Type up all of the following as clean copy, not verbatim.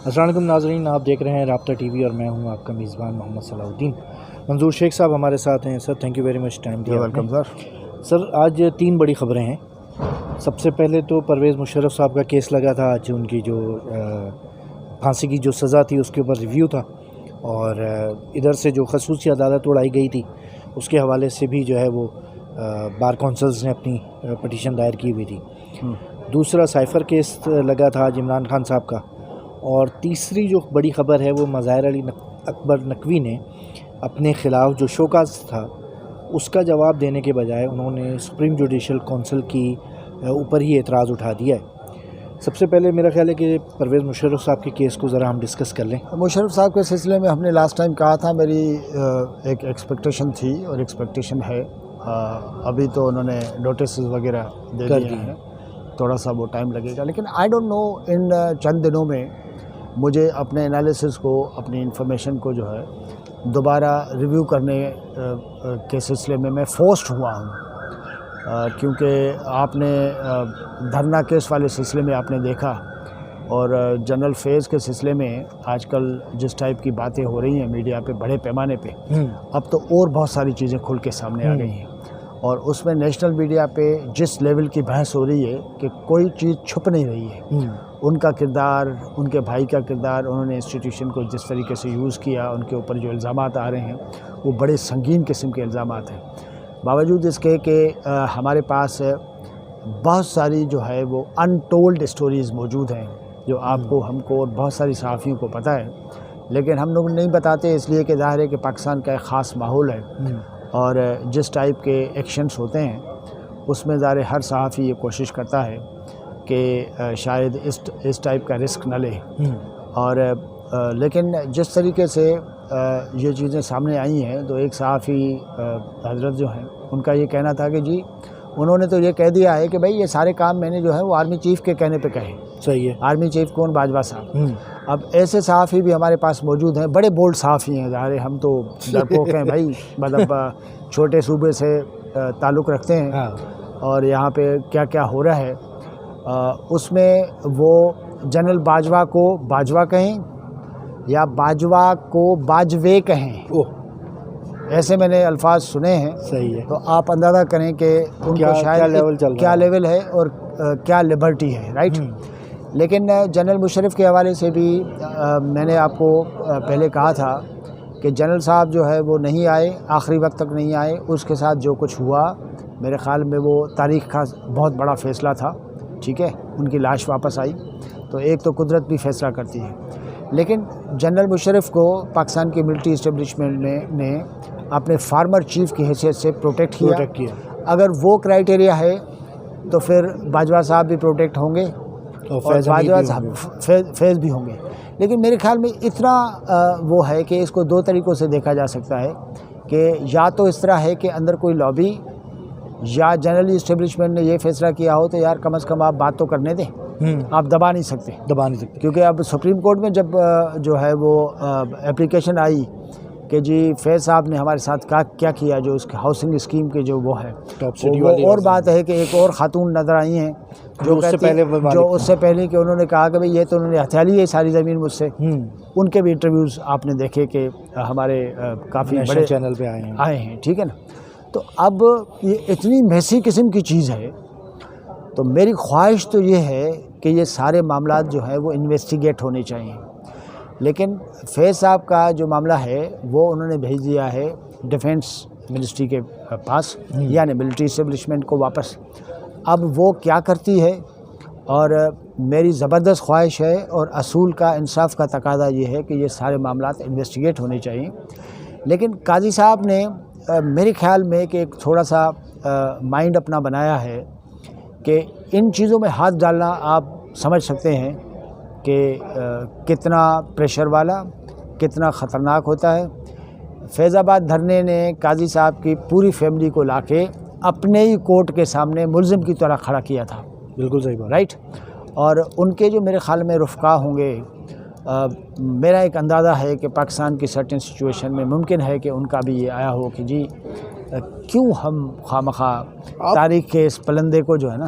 السلام علیکم ناظرین، آپ دیکھ رہے ہیں رابطہ ٹی وی اور میں ہوں آپ کا میزبان محمد صلاح الدین۔ منظور شیخ صاحب ہمارے ساتھ ہیں۔ Sir thank you very much time دیا۔ Welcome sir. سر آج 3 بڑی خبریں ہیں۔ سب سے پہلے تو پرویز مشرف صاحب کا کیس لگا تھا، آج ان کی جو پھانسی کی جو سزا تھی اس کے اوپر ریویو تھا، اور ادھر سے جو خصوصی عدالت اڑائی گئی تھی اس کے حوالے سے بھی جو ہے وہ بار کونسلز نے اپنی پٹیشن دائر کی ہوئی تھی۔ دوسرا سائفر کیس لگا تھا آج عمران خان صاحب کا، اور تیسری جو بڑی خبر ہے وہ مظاہر علی اکبر نقوی نے اپنے خلاف جو شوکاز تھا اس کا جواب دینے کے بجائے انہوں نے سپریم جوڈیشل کونسل کی اوپر ہی اعتراض اٹھا دیا ہے۔ سب سے پہلے میرا خیال ہے کہ پرویز مشرف صاحب کے کیس کو ذرا ہم ڈسکس کر لیں۔ مشرف صاحب کے سلسلے میں ہم نے لاسٹ ٹائم کہا تھا، میری ایک ایکسپیکٹیشن تھی اور ایکسپیکٹیشن ہے، ابھی تو انہوں نے نوٹسز وغیرہ دے دیے ہیں، تھوڑا سا وہ ٹائم لگے گا، لیکن آئی ڈونٹ نو ان چند دنوں میں مجھے اپنے انالیسس کو، اپنی انفارمیشن کو جو ہے دوبارہ ریویو کرنے کے سلسلے میں فورسڈ ہوا ہوں، کیونکہ آپ نے دھرنا کیس والے سلسلے میں آپ نے دیکھا، اور جنرل فیز کے سلسلے میں آج کل جس ٹائپ کی باتیں ہو رہی ہیں میڈیا پہ بڑے پیمانے پہ، اب تو اور بہت ساری چیزیں کھل کے سامنے آ گئی ہیں، اور اس میں نیشنل میڈیا پہ جس لیول کی بحث ہو رہی ہے کہ کوئی چیز چھپ نہیں رہی ہے، ان کا کردار، ان کے بھائی کا کردار، انہوں نے انسٹیٹیوشن کو جس طریقے سے یوز کیا، ان کے اوپر جو الزامات آ رہے ہیں وہ بڑے سنگین قسم کے الزامات ہیں، باوجود اس کے کہ ہمارے پاس بہت ساری جو ہے وہ انٹولڈ اسٹوریز موجود ہیں جو آپ کو، ہم کو اور بہت ساری صحافیوں کو پتہ ہے، لیکن ہم لوگ نہیں بتاتے اس لیے کہ ظاہر ہے کہ پاکستان کا ایک خاص ماحول ہے، اور جس ٹائپ کے ایکشنز ہوتے ہیں اس میں ظاہر ہر صحافی یہ کوشش کرتا ہے کہ شاید اس ٹائپ کا رسک نہ لے، اور لیکن جس طریقے سے یہ چیزیں سامنے آئی ہیں تو ایک صحافی حضرت جو ہیں ان کا یہ کہنا تھا کہ جی انہوں نے تو یہ کہہ دیا ہے کہ بھائی یہ سارے کام میں نے جو ہے وہ آرمی چیف کے کہنے پہ کہے۔ صحیح ہے۔ آرمی چیف کون؟ باجوہ صاحب۔ اب ایسے صحافی بھی ہمارے پاس موجود ہیں، بڑے بولڈ صحافی ہیں، ظاہر ہے ہم تو ڈرپوک ہیں بھائی، مطلب چھوٹے صوبے سے تعلق رکھتے ہیں، اور یہاں پہ کیا کیا ہو رہا ہے اس میں وہ جنرل باجوہ کو باجوہ کہیں یا باجوہ کو باجوے کہیں، ایسے میں نے الفاظ سنے ہیں۔ صحیح ہے۔ تو آپ اندازہ کریں کہ ان کو شاید کیا لیول ہے اور کیا لبرٹی ہے، رائٹ۔ لیکن جنرل مشرف کے حوالے سے بھی میں نے آپ کو پہلے کہا تھا کہ جنرل صاحب جو ہے وہ نہیں آئے، آخری وقت تک نہیں آئے، اس کے ساتھ جو کچھ ہوا میرے خیال میں وہ تاریخ کا بہت بڑا فیصلہ تھا، ٹھیک ہے، ان کی لاش واپس آئی تو ایک تو قدرت بھی فیصلہ کرتی ہے، لیکن جنرل مشرف کو پاکستان کی ملٹری اسٹیبلشمنٹ نے اپنے فارمر چیف کی حیثیت سے پروٹیکٹ کیا۔ اگر وہ کرائٹیریا ہے تو پھر باجوہ صاحب بھی پروٹیکٹ ہوں گے اور باجوہ صاحب فیض بھی ہوں گے، لیکن میرے خیال میں اتنا وہ ہے کہ اس کو 2 طریقوں سے دیکھا جا سکتا ہے کہ یا تو اس طرح ہے کہ اندر کوئی لابی یا جنرلی اسٹیبلشمنٹ نے یہ فیصلہ کیا ہو تو یار کم از کم آپ بات تو کرنے دیں، آپ دبا نہیں سکتے، کیونکہ اب سپریم کورٹ میں جب جو ہے وہ اپلیکیشن آئی کہ جی فیض صاحب نے ہمارے ساتھ کیا کیا، جو اس کے ہاؤسنگ اسکیم کے جو وہ ہے، وہ اور بات ہے کہ ایک اور خاتون نظر آئی ہیں جو اس سے پہلے کہ انہوں نے کہا کہ بھئی یہ تو انہوں نے ہتھیا لی ہے ساری زمین مجھ سے، ان کے بھی انٹرویوز آپ نے دیکھے کہ ہمارے کافی بڑے چینل پہ آئے ہیں، ٹھیک ہے نا۔ تو اب یہ اتنی میسی قسم کی چیز ہے، تو میری خواہش تو یہ ہے کہ یہ سارے معاملات جو ہیں وہ انویسٹیگیٹ ہونے چاہیے، لیکن فیض صاحب کا جو معاملہ ہے وہ انہوں نے بھیج دیا ہے ڈیفینس منسٹری کے پاس، یعنی ملٹری اسٹیبلشمنٹ کو واپس۔ اب وہ کیا کرتی ہے، اور میری زبردست خواہش ہے اور اصول کا، انصاف کا تقاضا یہ ہے کہ یہ سارے معاملات انویسٹیگیٹ ہونے چاہیے، لیکن قاضی صاحب نے میرے خیال میں کہ ایک تھوڑا سا مائنڈ اپنا بنایا ہے کہ ان چیزوں میں ہاتھ ڈالنا آپ سمجھ سکتے ہیں کہ کتنا پریشر والا، کتنا خطرناک ہوتا ہے۔ فیض آباد دھرنے نے قاضی صاحب کی پوری فیملی کو لا کے اپنے ہی کورٹ کے سامنے ملزم کی طرح کھڑا کیا تھا، بالکل صحیح بات، رائٹ۔ اور ان کے جو میرے خیال میں رفقا ہوں گے، میرا ایک اندازہ ہے کہ پاکستان کی سرٹن سچویشن میں ممکن ہے کہ ان کا بھی یہ آیا ہو کہ جی کیوں ہم خواہ مخواہ تاریخ کے اس پلندے کو جو ہے نا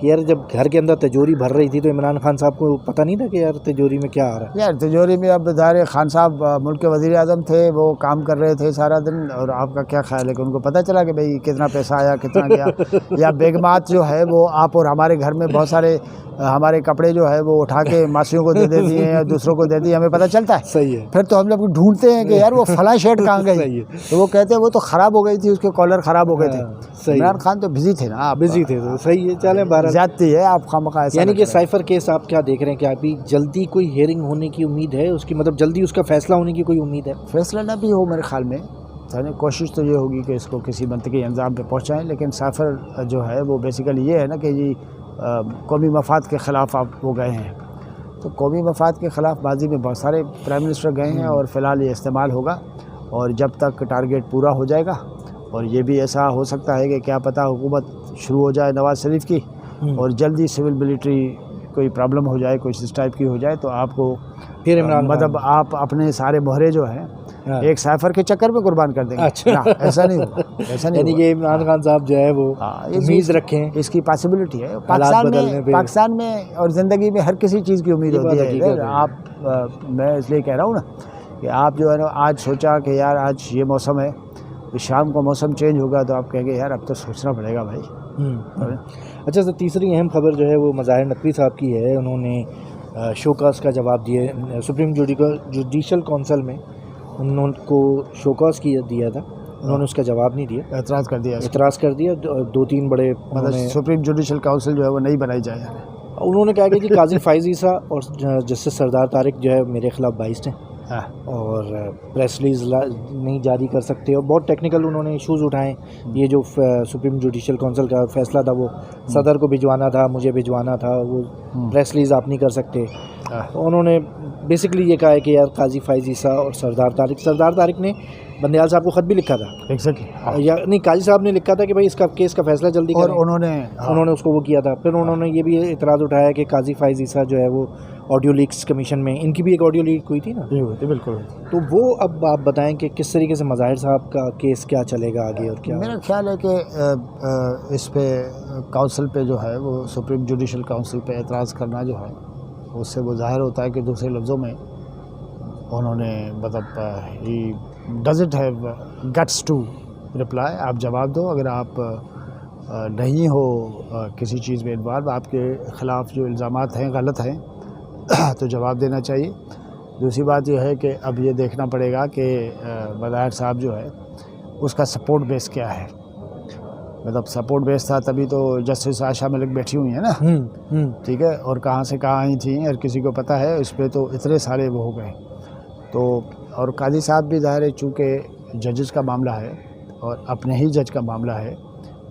کہ یار جب گھر کے اندر تجوری بھر رہی تھی تو عمران خان صاحب کو پتہ نہیں تھا کہ یار تجوری میں کیا آ رہا ہے؟ یار تجوری میں اب ظاہر خان صاحب ملک کے وزیر اعظم تھے، وہ کام کر رہے تھے سارا دن، اور آپ کا کیا خیال ہے کہ ان کو پتہ چلا کہ بھئی کتنا پیسہ آیا کتنا گیا؟ یا بیگمات جو ہے وہ آپ اور ہمارے گھر میں بہت سارے ہمارے کپڑے جو ہے وہ اٹھا کے ماسیوں کو دے دیتی ہیں یا دوسروں کو دیتی ہیں، ہمیں پتہ چلتا ہے. صحیح ہے. پھر تو ہم لوگ ڈھونڈتے ہیں کہ یار وہ فلاں شرٹ کہاں گئی، صحیح ہے. تو وہ کہتے ہیں وہ تو خراب ہو گئی تھی، اس کے کالر خراب ہو گئے تھے. عمران خان تو بزی تھے نا، آپ بزی تھے تو صحیح ہے. چلیں بہرحال زیادتی ہے آپ خامخواہ ایسا. یعنی کہ سائفر کیس آپ کیا دیکھ رہے ہیں کہ ابھی جلدی کوئی ہیئرنگ ہونے کی امید ہے اس کی، مطلب جلدی اس کا فیصلہ ہونے کی کوئی امید ہے؟ فیصلہ نہ بھی ہو میرے خیال میں، یعنی کوشش تو یہ ہوگی کہ اس کو کسی منطقی انجام پہ پہنچائیں، لیکن سائفر جو ہے وہ بیسیکلی یہ ہے نا کہ جی قومی مفاد کے خلاف آپ وہ گئے ہیں، تو قومی مفاد کے خلاف ماضی میں بہت سارے پرائم منسٹر گئے ہیں، اور فی الحال یہ استعمال ہوگا، اور جب تک ٹارگیٹ پورا ہو جائے گا، اور یہ بھی ایسا ہو سکتا ہے کہ کیا پتہ حکومت شروع ہو جائے نواز شریف کی، اور جلدی سول ملٹری کوئی پرابلم ہو جائے، کوئی اس ٹائپ کی ہو جائے، تو آپ کو پھر عمران مطلب آپ اپنے سارے مہرے جو ہیں ایک سائفر کے چکر میں قربان کر دیں گے. اچھا ایسا نہیں ہوگا، ایسا نہیں یعنی ہوگا. کہ عمران خان صاحب جو ہے وہ امید رکھیں، اس کی پاسبلٹی ہے. بدلنے پہ پاکستان میں اور زندگی میں ہر کسی چیز کی امید ہوتی ہے. آپ میں اس لیے کہہ رہا ہوں نا کہ آپ جو ہے نا آج سوچا کہ یار آج یہ موسم ہے، شام کو موسم چینج ہوگا، تو آپ کہیں گے یار اب تو سوچنا پڑے گا بھائی. اچھا سر، تیسری اہم خبر جو ہے وہ مظاہر نقوی صاحب کی ہے. انہوں نے شوکاز کا جواب دیے سپریم جوڈیشل کونسل میں، انہوں کو شوکاز دیا تھا، انہوں نے اس کا جواب نہیں دیا، اعتراض کر دیا. دو تین بڑے مطلب سپریم جوڈیشل کونسل جو ہے وہ نہیں بنائی جائے. انہوں نے کہا کہ جی قاضی فائز عیسیٰ اور جسٹس سردار طارق جو ہے میرے خلاف بائسڈ ہیں، اور پریس ریلیز نہیں جاری کر سکتے، اور بہت ٹیکنیکل انہوں نے ایشوز اٹھائے. یہ جو سپریم جوڈیشل کونسل کا فیصلہ تھا وہ صدر کو بھجوانا تھا، مجھے بھجوانا تھا، وہ پریس ریلیز آپ نہیں کر سکتے. انہوں نے بیسکلی یہ کہا ہے کہ یار قاضی فائز عیسیٰ اور سردار طارق نے بندیال صاحب کو خط بھی لکھا تھا، یا نہیں قاضی صاحب نے لکھا تھا کہ بھائی اس کا کیس کا فیصلہ جلدی کریں، اور انہوں نے اس کو وہ کیا تھا. پھر انہوں نے یہ بھی اعتراض اٹھایا کہ قاضی فائز عیسیٰ جو ہے وہ آڈیو لیکس کمیشن میں، ان کی بھی ایک آڈیو لیک ہوئی تھی نا. بالکل. تو وہ اب آپ بتائیں کہ کس طریقے سے مظاہر صاحب کا کیس کیا چلے گا آگے، اور کیا؟ میرا خیال ہے کہ اس پہ کونسل پہ جو ہے وہ سپریم جوڈیشل کونسل پہ اعتراض کرنا جو ہے اس سے وہ ظاہر ہوتا ہے کہ دوسرے لفظوں میں انہوں نے مطلب ہی doesn't have guts to reply. آپ جواب دو، اگر آپ نہیں ہو کسی چیز میں انوالو، آپ کے خلاف جو الزامات ہیں غلط ہیں، تو جواب دینا چاہیے. دوسری بات یہ ہے کہ اب یہ دیکھنا پڑے گا کہ مظاہر صاحب جو ہے اس کا سپورٹ بیس کیا ہے. مطلب سپورٹ بیس تھا تبھی تو جسٹس عائشہ ملک بیٹھی ہوئی ہیں نا، ٹھیک ہے، اور کہاں سے کہاں آئی تھیں ہر کسی کو پتہ ہے. اس پہ تو اتنے سارے وہ ہو گئے. تو اور قاضی صاحب بھی ظاہر ہے چونکہ ججز کا معاملہ ہے اور اپنے ہی جج کا معاملہ ہے،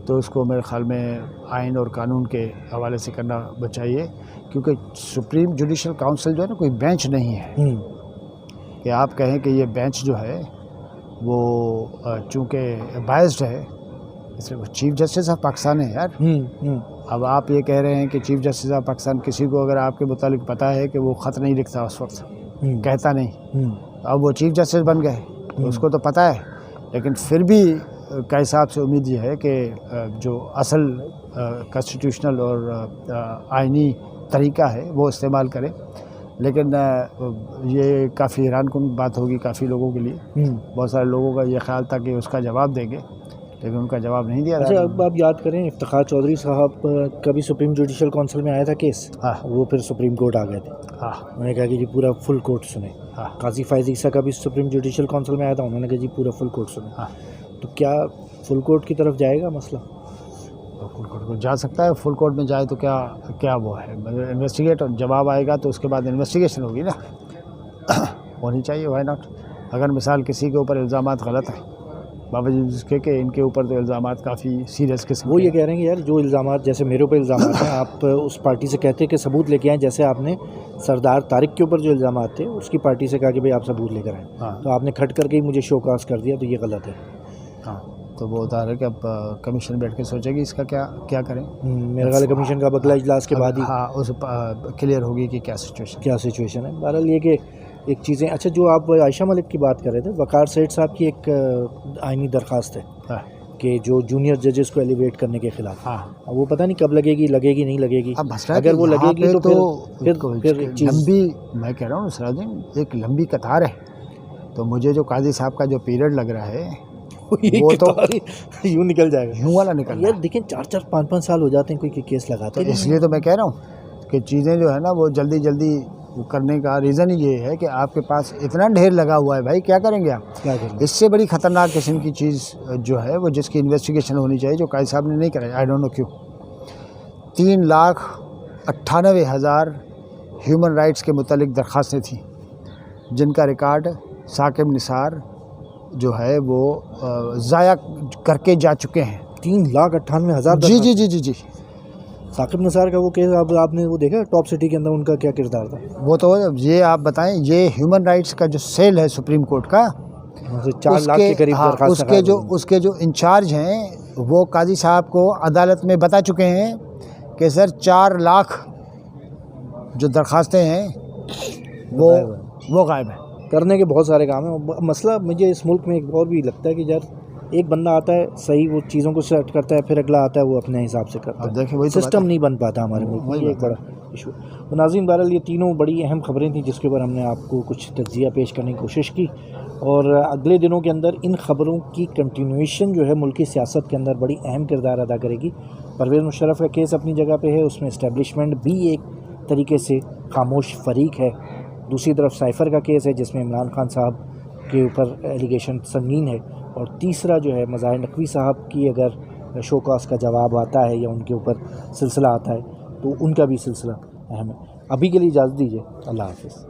تو اس کو میرے خیال میں آئین اور قانون کے حوالے سے کرنا بچائیے، کیونکہ سپریم جوڈیشل کونسل جو ہے نا کوئی بینچ نہیں ہے کہ آپ کہیں کہ یہ بینچ جو ہے وہ چونکہ بائسڈ ہے، اس لیے وہ چیف جسٹس آف پاکستان ہے یار. اب آپ یہ کہہ رہے ہیں کہ چیف جسٹس آف پاکستان، کسی کو اگر آپ کے متعلق پتہ ہے کہ وہ خط نہیں لکھتا اس وقت، کہتا نہیں، اب وہ چیف جسٹس بن گئے، اس کو تو پتہ ہے، لیکن پھر بھی کا حساب سے امید یہ ہے کہ جو اصل کانسٹیٹیوشنل اور آئینی طریقہ ہے وہ استعمال کرے. لیکن یہ کافی حیران کن بات ہوگی کافی لوگوں کے لیے. بہت سارے لوگوں کا یہ خیال تھا کہ اس کا جواب دیں گے، لیکن ان کا جواب نہیں دیا. اچھا اب آپ یاد کریں افتخار چودھری صاحب کا بھی سپریم جوڈیشل کونسل میں آیا تھا کیس، وہ پھر سپریم کورٹ آ گئے تھے. انہوں نے کہا کہ جی پورا فل کورٹ سنیں. قاضی فائز عیسیٰ کا بھی سپریم جوڈیشل کونسل میں آیا تھا، انہوں نے کہا جی پورا فل کورٹ سنیں. تو کیا فل کورٹ کی طرف جائے گا مسئلہ؟ فل کورٹ کو جا سکتا ہے. فل کورٹ میں جائے تو کیا وہ ہے، انویسٹیگیٹ، جواب آئے گا تو اس کے بعد انویسٹیگیشن ہوگی نا، ہونی چاہیے. Why not? اگر مثال کسی کے اوپر الزامات غلط ہیں، باوجود اس کے کہ ان کے اوپر تو الزامات کافی سیریس قسم کے، وہ یہ کہہ رہے ہیں کہ یار جو الزامات جیسے میرے اوپر الزامات ہیں، آپ اس پارٹی سے کہتے کہ ثبوت لے کے آئیں، جیسے آپ نے سردار طارق کے اوپر جو الزامات تھے اس کی پارٹی سے کہا کہ بھائی آپ ثبوت لے کر آئیں، تو آپ نے کھٹ کر کے ہی مجھے شو کاز کر دیا، تو یہ غلط ہے. تو وہ ظاہر ہے کہ اب کمیشن بیٹھ کے سوچے گی اس کا کیا کریں. میرا خیال ہے کمیشن کا اگلا اجلاس کے بعد ہی اس کلیئر ہوگی کہ کیا سچویشن ہے. بہرحال یہ کہ ایک چیزیں، اچھا جو آپ عائشہ ملک کی بات کر رہے تھے، وقار سیٹھ صاحب کی ایک آئینی درخواست ہے کہ جو جونیئر ججز کو ایلیویٹ کرنے کے خلاف. ہاں وہ پتہ نہیں کب لگے گی نہیں لگے گی. اب مسئلہ اگر وہ لگے گی تو پھر لمبی، میں کہہ رہا ہوں سراجدین ایک لمبی قطار ہے. تو مجھے جو قاضی صاحب کا جو پیریڈ لگ رہا ہے وہ تو یوں نکل جائے گا، یوں والا نکل یار. دیکھیں 4 5 سال ہو جاتے ہیں کوئی کیس لگاتے ہیں. اس لیے تو میں کہہ رہا ہوں کہ چیزیں جو ہے نا وہ جلدی جلدی کرنے کا ریزن ہی یہ ہے کہ آپ کے پاس اتنا ڈھیر لگا ہوا ہے بھائی، کیا کریں گے آپ؟ کیا کریں گے؟ اس سے بڑی خطرناک قسم کی چیز جو ہے وہ جس کی انویسٹیگیشن ہونی چاہیے، جو قاضی صاحب نے نہیں کرائی. آئی ڈونٹ نو کیوں. 3,98,000 ہیومن رائٹس کے متعلق درخواستیں تھیں جن کا ریکارڈ ثاقب نثار جو ہے وہ ضائع کر کے جا چکے ہیں. 3,98,000. جی جی جی جی جی. ثاقب نثار کا وہ کیس آپ نے وہ دیکھا ٹاپ سٹی کے اندر ان کا کیا کردار تھا؟ وہ تو یہ آپ بتائیں، یہ ہیومن رائٹس کا جو سیل ہے سپریم کورٹ کا، 4 لاکھ کے قریب درخواست اس کے جو انچارج ہیں وہ قاضی صاحب کو عدالت میں بتا چکے ہیں کہ سر 4 لاکھ جو درخواستیں ہیں وہ غائب ہیں. کرنے کے بہت سارے کام ہیں. مسئلہ مجھے اس ملک میں ایک اور بھی لگتا ہے کہ یار ایک بندہ آتا ہے صحیح وہ چیزوں کو سیٹ کرتا ہے، پھر اگلا آتا ہے وہ اپنے حساب سے کرتا ہے. دیکھیں وہی سسٹم نہیں بن پاتا ہمارے ملک میں، یہ ایک بڑا ایشو. ناظرین بہرحال یہ تینوں بڑی اہم خبریں تھیں جس کے اوپر ہم نے آپ کو کچھ تجزیہ پیش کرنے کی کوشش کی، اور اگلے دنوں کے اندر ان خبروں کی کنٹینویشن جو ہے ملکی سیاست کے اندر بڑی اہم کردار ادا کرے گی. پرویز مشرف کا کیس اپنی جگہ پہ ہے، اس میں اسٹیبلشمنٹ بھی ایک طریقے سے خاموش فریق ہے. دوسری طرف سائفر کا کیس ہے جس میں عمران خان صاحب کے اوپر ایلیگیشن سنگین ہے، اور تیسرا جو ہے مظاہر نقوی صاحب کی اگر شو کاز کا جواب آتا ہے یا ان کے اوپر سلسلہ آتا ہے تو ان کا بھی سلسلہ اہم ہے. ابھی کے لیے اجازت دیجیے، اللہ حافظ.